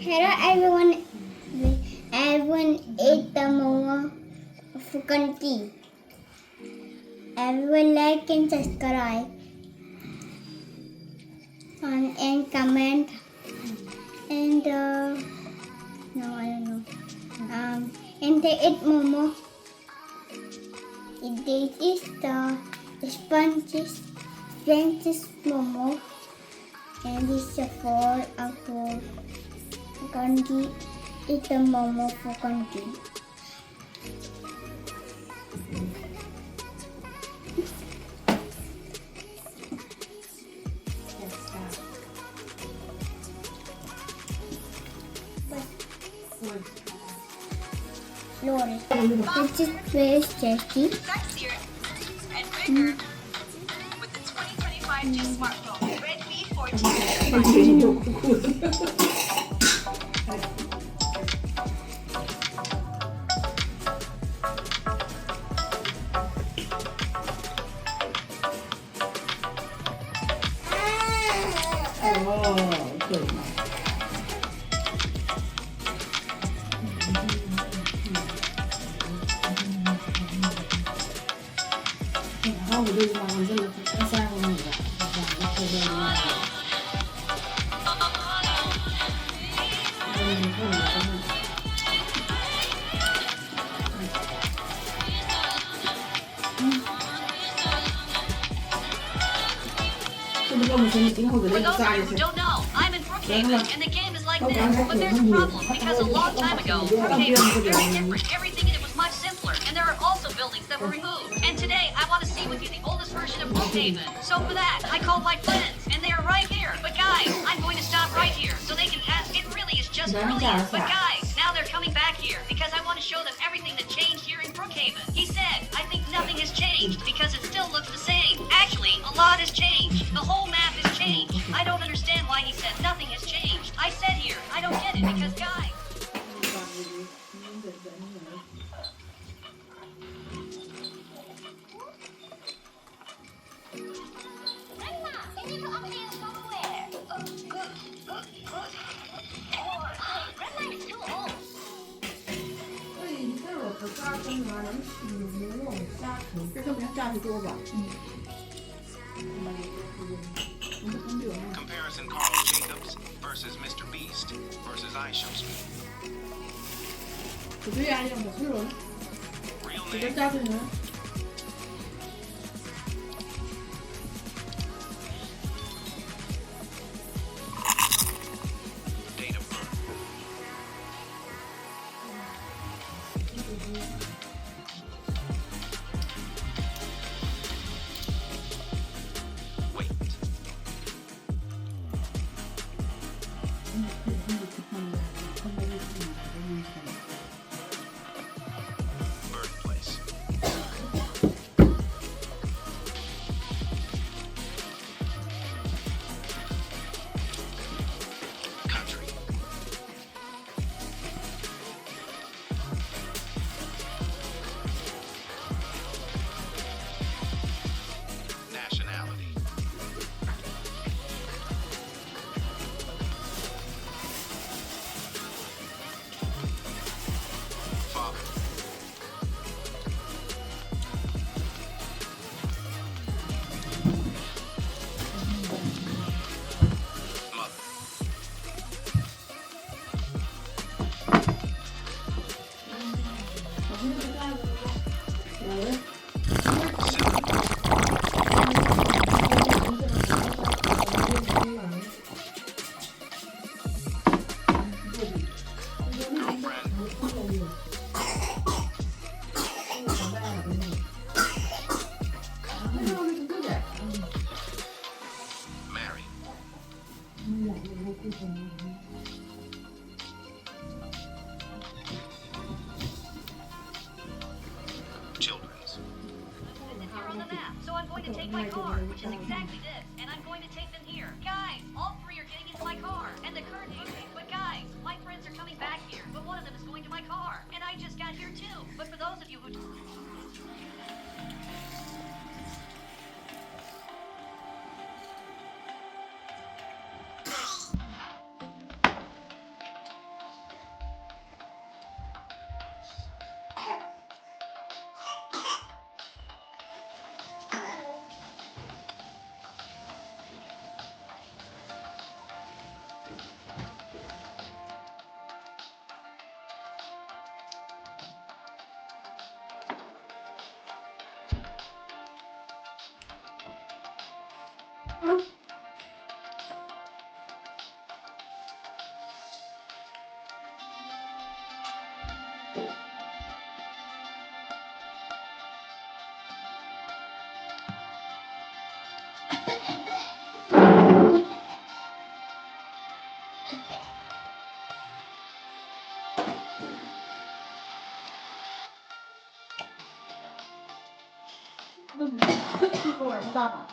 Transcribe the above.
Hello everyone. Everyone ate the Momo Mukbang. Everyone like and subscribe and comment and no I don't know and they eat Momo. This is the sponges Momo and this is for our Kanji. Eat the Momo for Kanji. Lord, this is very tasty. With the 2025 new smartphone, Redmi 14. For those of you who don't know, I'm in Brookhaven, and the game is like this. But there's a problem, because a long time ago, Brookhaven was very different. Everything in it was much simpler, and there are also buildings that were removed. And today, I want to see with you the oldest version of Brookhaven. So for that, I called my friends, and they are right here. But guys, I'm going to stop right here, so they can ask. It really is just brilliant. But guys, now they're coming back here, because I want to show them everything that changed here in Brookhaven. He said, I think nothing has changed, because it still looks the same. Actually, a lot has changed. The whole map has changed. I don't understand why he said nothing has changed. I said here, I don't get it, because guys. Comparison Carl Jacobs versus Mr. Beast versus iShowSpeed. Real name, date of birth, weight, birthplace, country, nationality, 이거 얼마나?